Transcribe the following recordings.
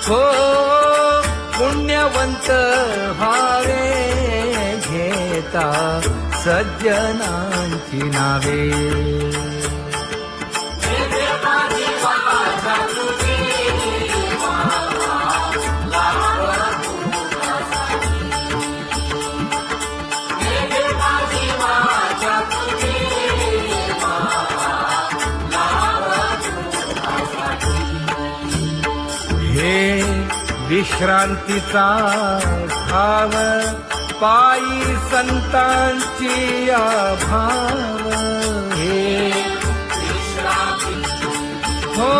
हो पुण्यवंत व्हावे घेता सज्जनांची नावे. हे विश्रांतीचा भाव पायी संतांची भाव. हे हो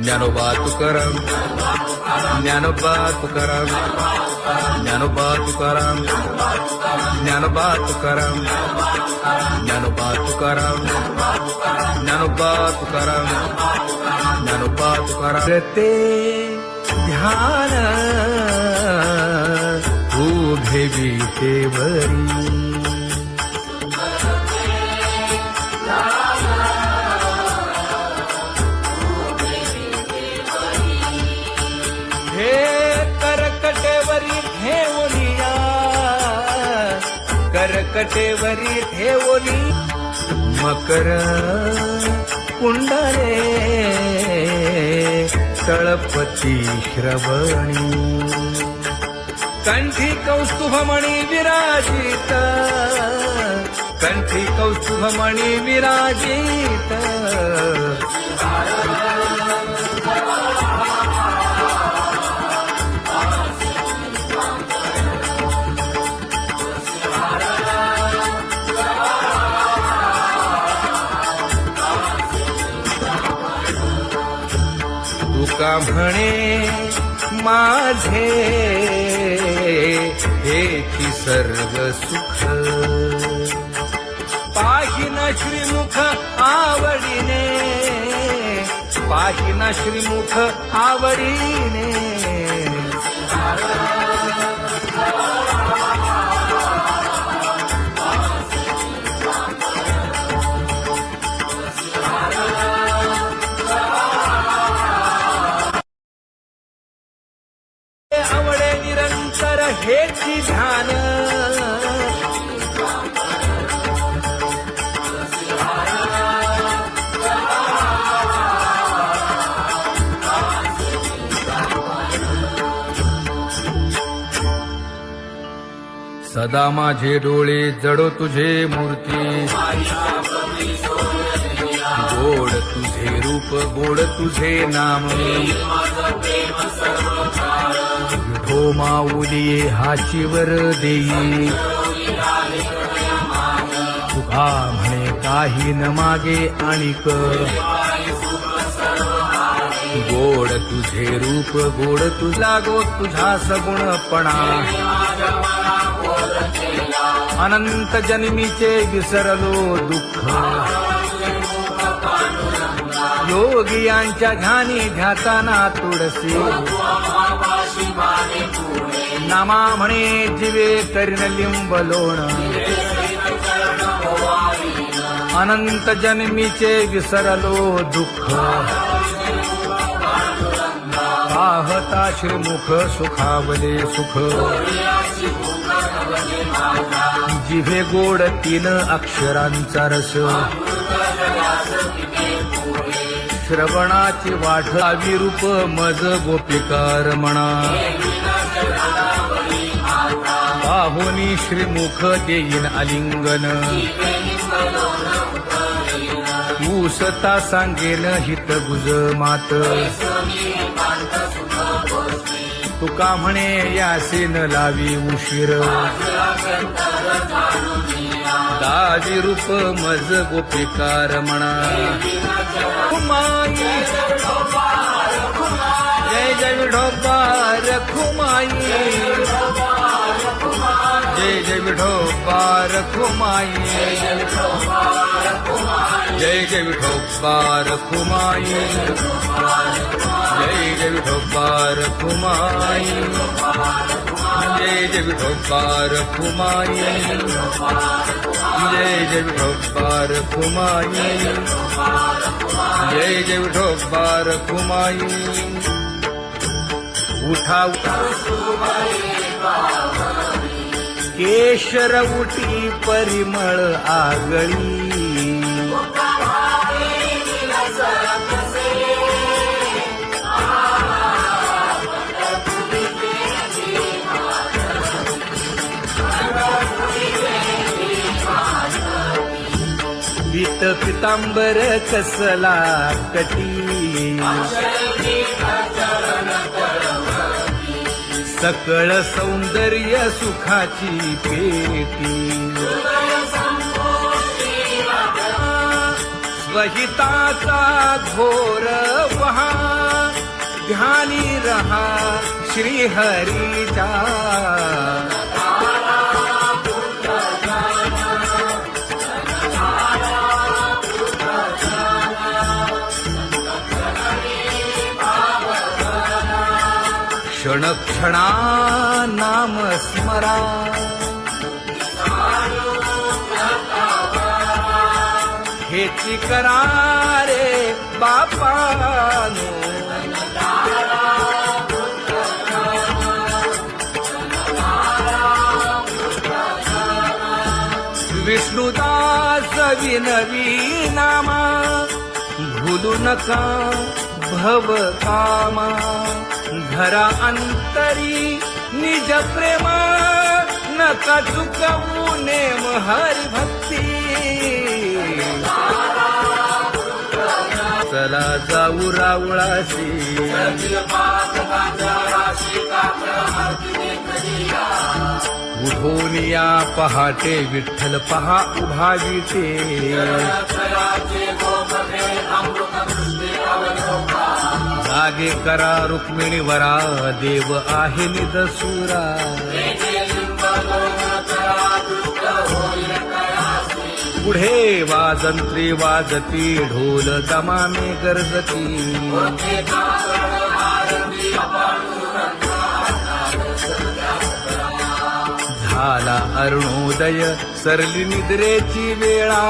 ज्ञानोबा तुकाराम ज्ञानोबा तुकाराम ज्ञानोबा तुकाराम ज्ञानोबा तुकाराम ज्ञानोबा तुकाराम ज्ञानोबा तुकाराम ज्ञानोबा तुकाराम. ते ध्यान उभे विटेवरी करकटेवरी ठेवली मकर कुंडले तळपती श्रवणी. कंठी कौस्तुभमणी विराजित कंठी कौस्तुभमणी विराजित. तुका म्हणे माझे हेची सर्व सुख पाहिना श्रीमुख आवडीने पाहिना श्रीमुख आवडीने. आवडे निरंतर हेची ध्यान सदा माझे डोळे जडो तुझे मूर्ती. गोड तुझे रूप गोड तुझे नाम. विठो माऊली हाचीवर देई तुका म्हणे काही न मागे आणिक. गोड तुझे रूप गोड तुझा गो तुझा सगुणपणा. अनंत जन्मीचे विसरलो दुःख. योगियांच्या ध्यानी ध्याताना तुळसी. नामा म्हणे जीवे करीन लिंबलोण. अनंत जन्मीचे विसरलो दुःख. पाहता श्रीमुख सुखावले सुख. जिभे गोड 3 अक्षरांचा रस. श्रवणाची वाट विरूप मज गोपिकार म्हणा. पाहुनी श्रीमुख देईन आलिंगन. ऊसता सांगेन हित गुज मात. तुका म्हणे यासीन लावी उशीर. दाजी रूप मज गोपिकार म्हणा. जय जय विठोबा रखुमाई. जय जय विठोबा रखुमाई. जय जय विठोबा रखुमाई. जय जय विठोबा रखुमाई. जय जय विठोबार कुमाई, जय जय विठोबार कुमाई, जय जय विठोबार कुमाई. उठा केशर उठी परिमळ आगळी, पीत पितांबर कसला कटी, सकळ सौंदर्य सुखाची पेटी. स्वहिताचा घोर वहा, ध्यानी रहा श्रीहरीचा. क्षण क्षणा नाम स्मरा, हेची करा रे बापानो. विष्णुदास विनवी नामा, भूलू नका भव कामा. घरा अंतरी निज प्रेम, नका चुकवू नेम हरी भक्ती. चला जाऊ रावळाशी, उठून या पहाटे विठ्ठल पहा उभा विटे. जागे करा रुक्मिणी वरा, देव आहे निदसुरा. पुढे वाजंत्री वाजती, ढोल दमामे गरजती. झाला अरुणोदय, सरली निद्रेची वेळा.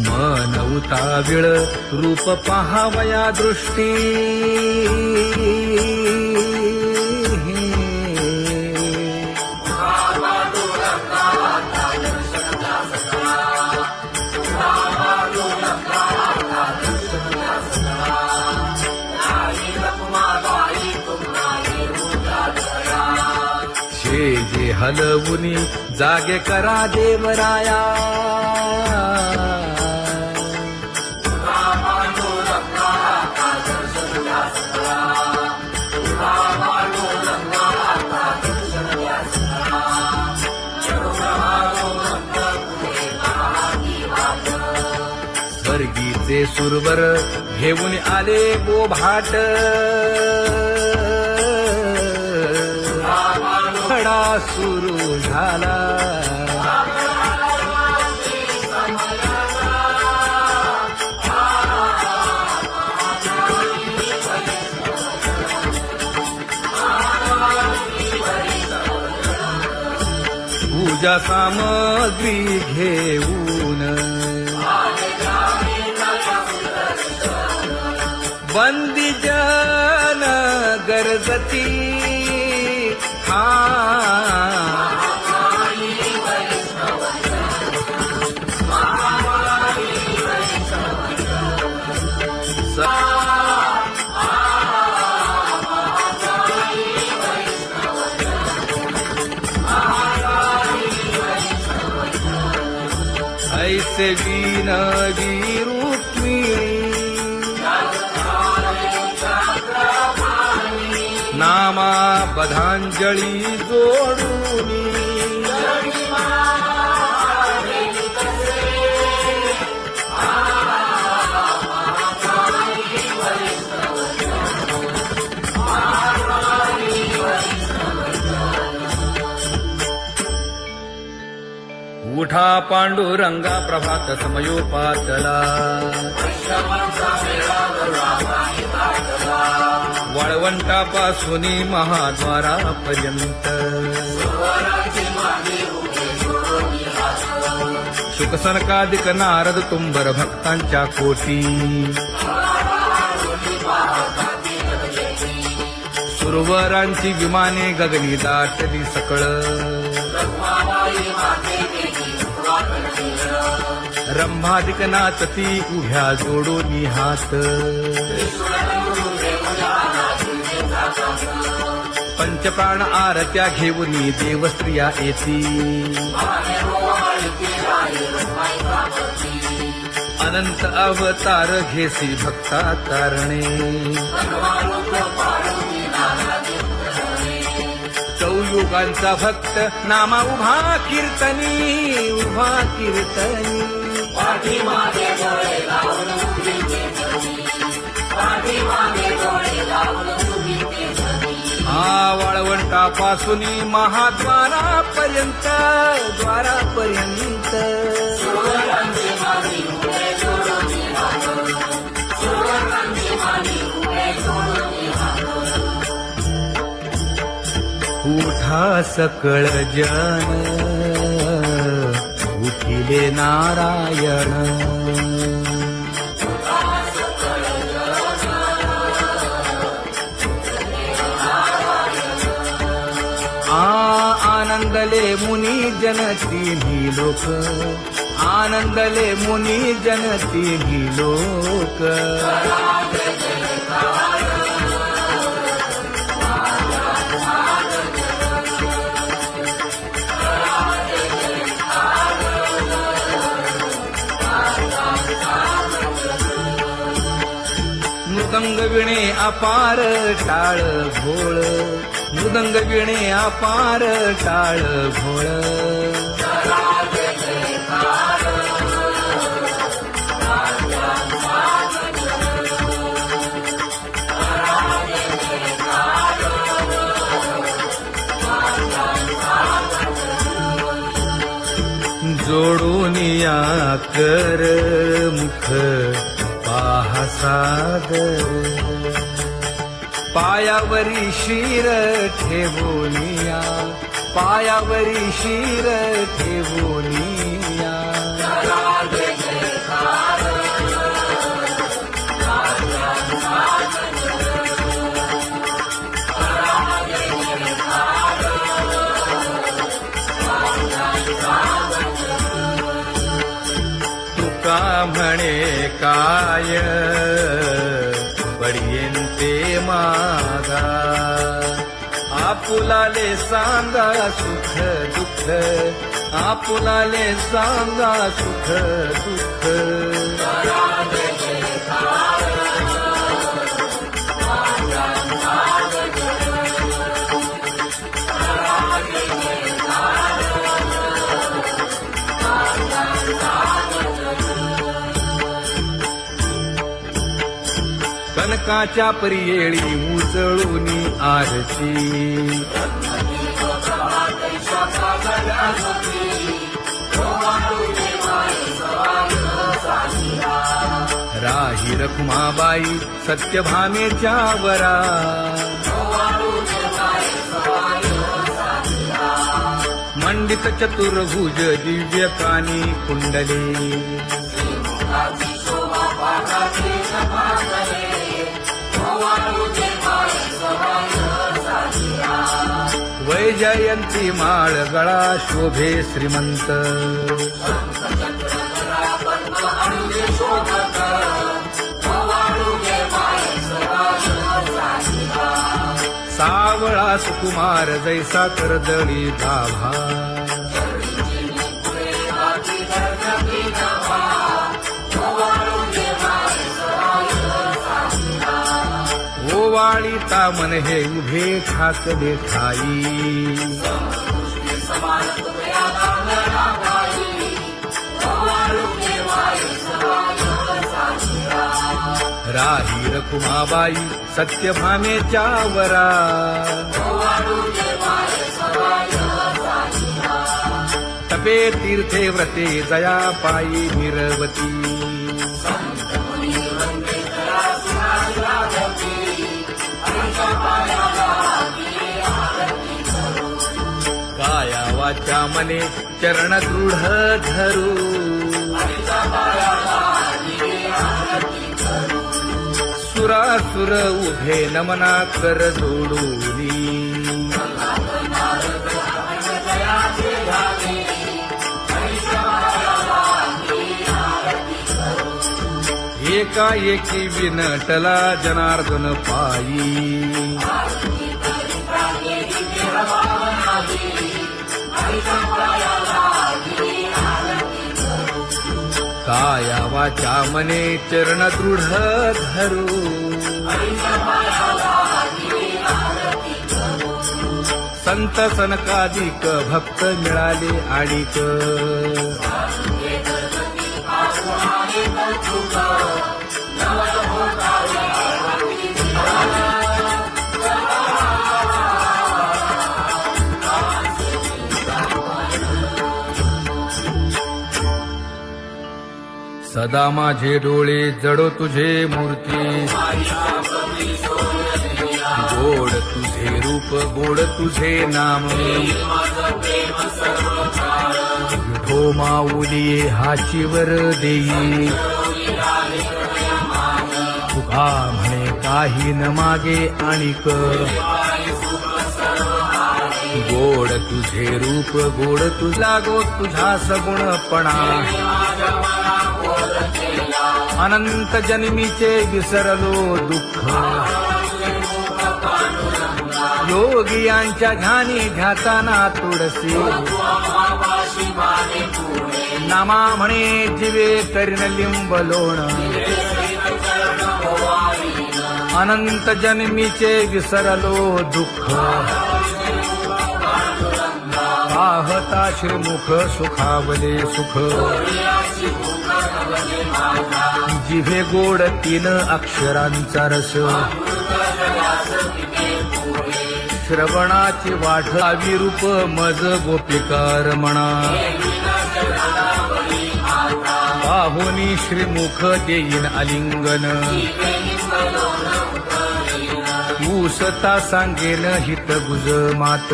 मन उताविळ रूप पहावया दृष्टी. जे हलवुनी जागे करा देवराया. स्वर्गीचे सुरवर घेऊन आले बोभाट. खडा सुरू झाला. पूजा सामग्री घेऊन बंदी जन गरजती. ऐसे विनवी रुक्मिणी, नामा बधांजळी जोडूनी. उठ मोठा पांडुरंगा प्रभात समयोपातला वाळवंटापासून महाद्वारापर्यंत शुकसनकादिक नारद तुंबर भक्तांच्या कोटी सुरवरांची विमाने गगनी दाटली सकळ रंभादिक नाचती उभ्या जोडून हात पंचप्राण आरत्या घेऊन देवस्त्रिया येती अनंत अवतार घेसी भक्ता तारणे चौयुगांचा भक्त नामा उभा कीर्तनी वाळवंटापासून महाद्वारापर्यंत उठा सकळ जन उठिले नारायण आनंदले मुनी जन तिन्ही लोक आनंदले मुनी जन तिन्ही लोक मृदंग विणे अपार टाळ भोळ मृदंग विणे अपार टाळ भोळ जोडून या कर मुख पाहा सादर पायावरी शिर ठेवोनिया पायावरी शिर ठेवोनिया तुका म्हणे काय पडियेंते मागा आपुलाले सांगा सुख दुःख आपुलाले सांगा सुख दुःख कनकाच्या परियेळी उजळून आरती राही रखुमाबाई सत्यभामेच्या वरा मंडित चतुर्भुज दिव्य कानी कुंडली वैजयंती माळ गळा शोभे श्रीमंत सावळा सुकुमार जैसा करदळी गाभा ओवाळीता मन हे उभे ठाकले ठाई राही रखुमाबाई सत्यभामेच्या वरा जपे तीर्थे व्रते जया पायी निरवती काया वाचा मने चरण दृढ धरू सुरासुर उभे नमना कर जोडूनी एकाएकी विनटला जनार्दन पायी काया वाचा मने चरण दृढ धरू संत सनकादिक भक्त मिळाले आणिक सदा माझे डोळे जडो तुझे मूर्ती गोड तुझे रूप गोड तुझे नाम विठो माऊली हाचीवर देई तुका म्हणे काही न मागे आणिक गोड तुझे रूप गोड तुझा गो तुझा सगुणपणा अनंत जन्मीचे विसरलो दुःख योगियांच्या ध्यानी ध्याताना तुळसी नामा म्हणे जीवे करीन लिंब लोण अनंत जन्मीचे विसरलो दुःख पाहता श्रीमुख सुखावले सुख जिभे गोड 3 अक्षरांचा रस श्रवणाची वाट विरूप मज गोपिकार म्हणा पाहुनी श्रीमुख देईन आलिंगन ऊसता सांगेन हित गुज मात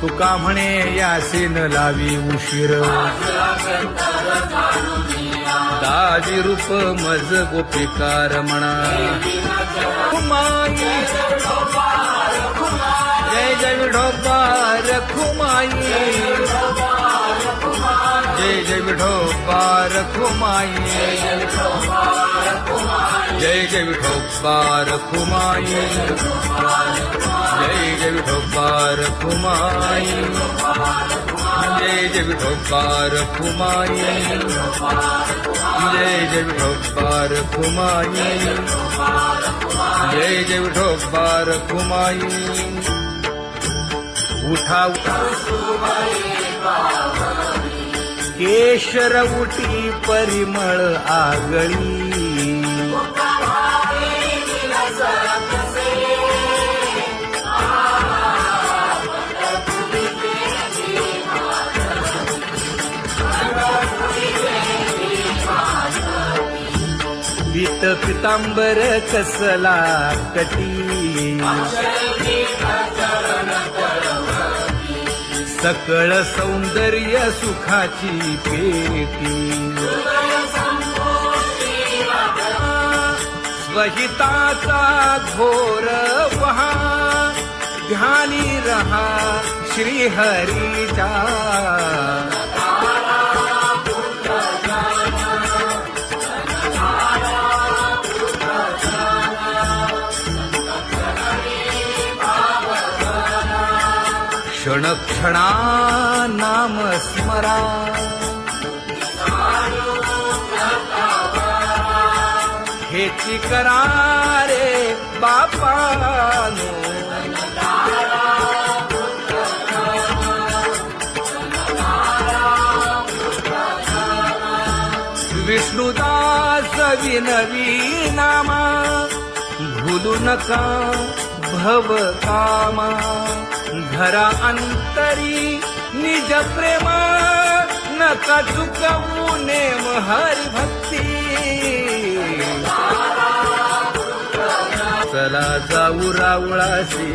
तुका म्हणे यासीन लावी उशीर दाजी रूप मज गोपिकार म्हणा खुमाई जय जय विठोबा रखुमाई जय जय विठोबा रखुमाई जय जय विठोबा रखुमाई जय जय विठोबा रखुमाई जय जय विठोबा रखुमाई जय जय विठोबा रखुमाई जय जय विठोबा रखुमाई उठा केशर उटी परिमळ आगळी पीत पितांबर कसला कटी सकळ सौंदर्य सुखाची पेटी स्वहिताचा घोर वहा ध्यानी रहा श्रीहरीचा क्षण क्षणा नाम स्मरा हेची करा रे बापानो विष्णुदास विनवी नामा भूलू नका भव कामा धरा अंतरी निज प्रेम नका चुकवू नेम हरी भक्ती चला जाऊ रावळासी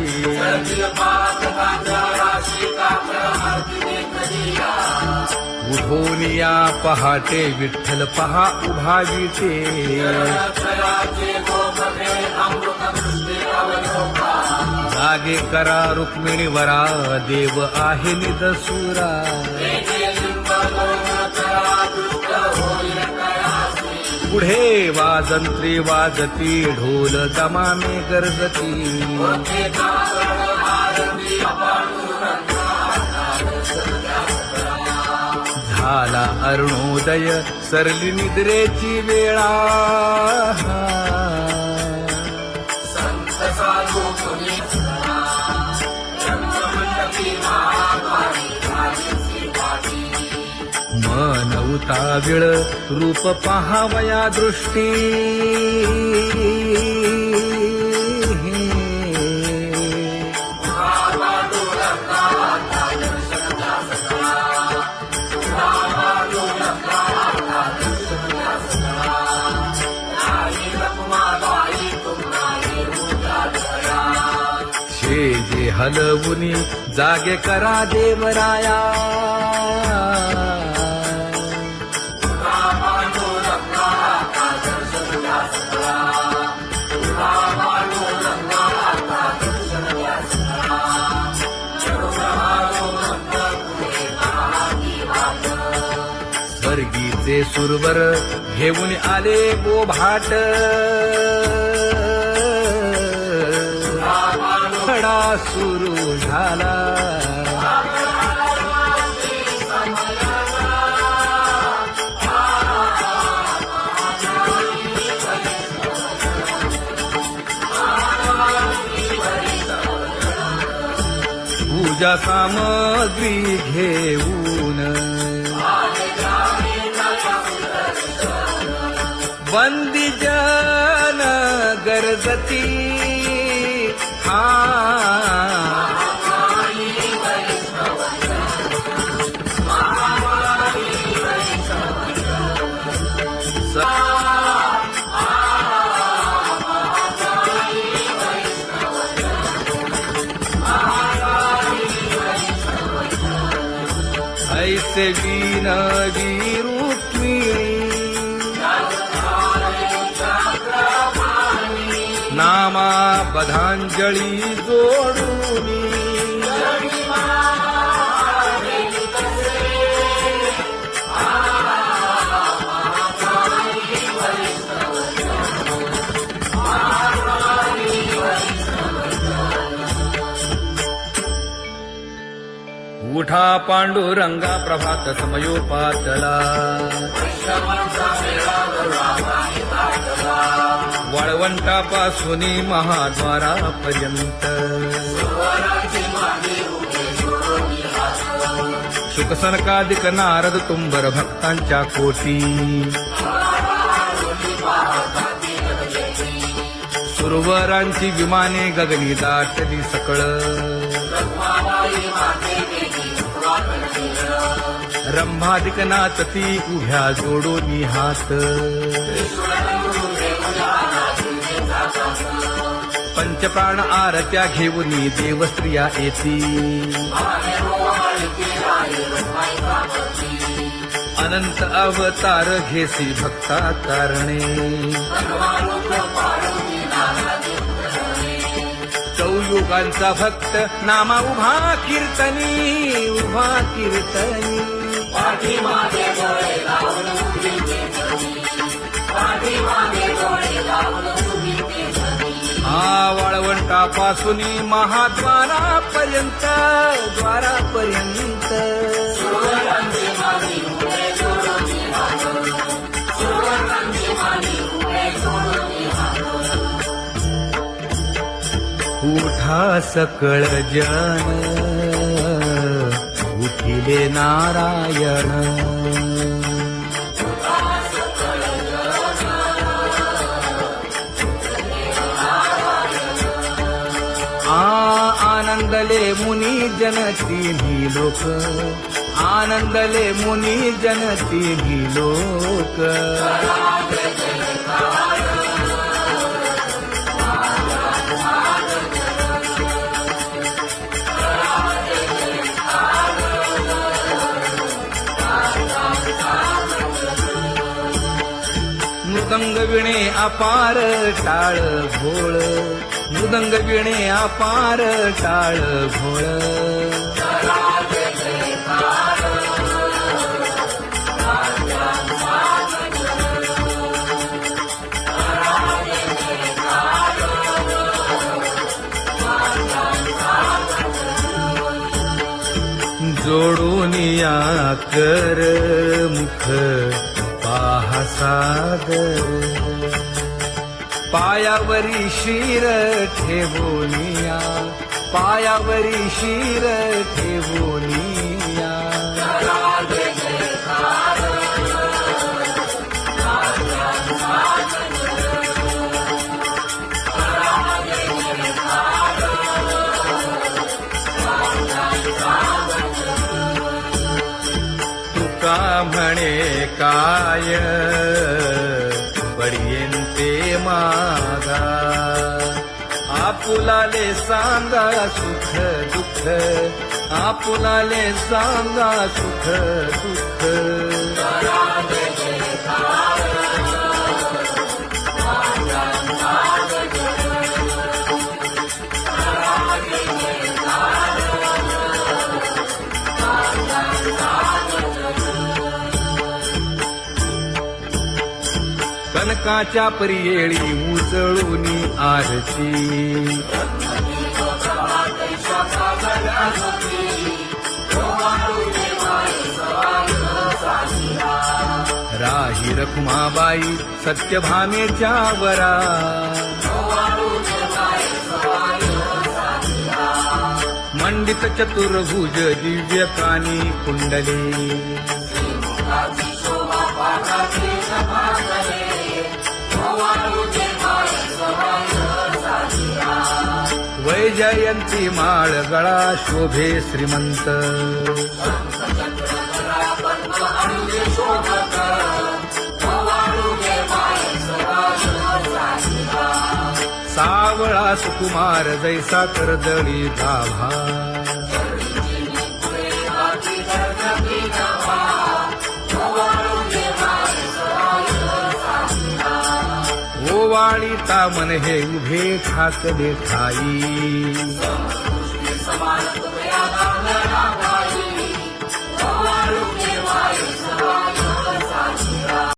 उठोनिया पहाटे विठ्ठल पहा उभा विटे जागे करा रुक्मिणी वरा देव आहे निदसुरा पुढे वाजंत्री वाजती ढोल दमामे गरजती झाला अरुणोदय सरली निद्रेची वेळा मन उताविळ रूप पहावया दृष्टी जे हलवुनी जागे करा देवराया स्वर्गीचे सुरवर घेऊन आले बोभाट खडा सुरू झाला पूजा सामग्री घेऊन बंदी जन गरजती ऐसे विनवी रुक्मिणी नामा बधांजळी जोडूनी उठा पांडुरंगा प्रभात समयोपातला वाळवंटापासून महाद्वारापर्यंत शुकसनकादिक नारद तुंबर भक्तांच्या कोटी सुरवरांची विमाने गगनी दाटली सकळ रंभादिक नाचती उभ्या जोडोनी हात पंचप्राण आरत्या घेऊनी देवस्त्रिया येती अनंत अवतार घेसी भक्ता कारणे चौयुगांचा भक्त नामा उभा कीर्तनी उभा कीर्तनी वाळवंटापासून महाद्वारापर्यंत द्वारापर्यंत उठा सकळ जन उठिले नारायण आनंदले मुनी जन जन तिन्ही लोक आनंदले मुनी जन तिन्ही लोक मृदंग विणे अपार टाळ भोळ मृदंग विणे अपार टाळ भोळ जोडून या कर मुख पाहा सागर पायावरी शिर ठेवोनिया पायावरी शिर ठेवोनिया तुका म्हणे काय पडियेंते मागा आपुलाले सांगा सुख दुःख आपुलाले सांगा सुख दुःख कनकाच्या परियेळी उजळूनी आरती राही रखुमाबाई सत्यभामेच्या वरा मंडित चतुर्भुज दिव्य कानी कुंडली वैजयंती माळ गळा शोभे श्रीमंत सावळा सुकुमार जैसा कर्दळी गाभा ओवाळी तामन हे उभे ठाकले ठाई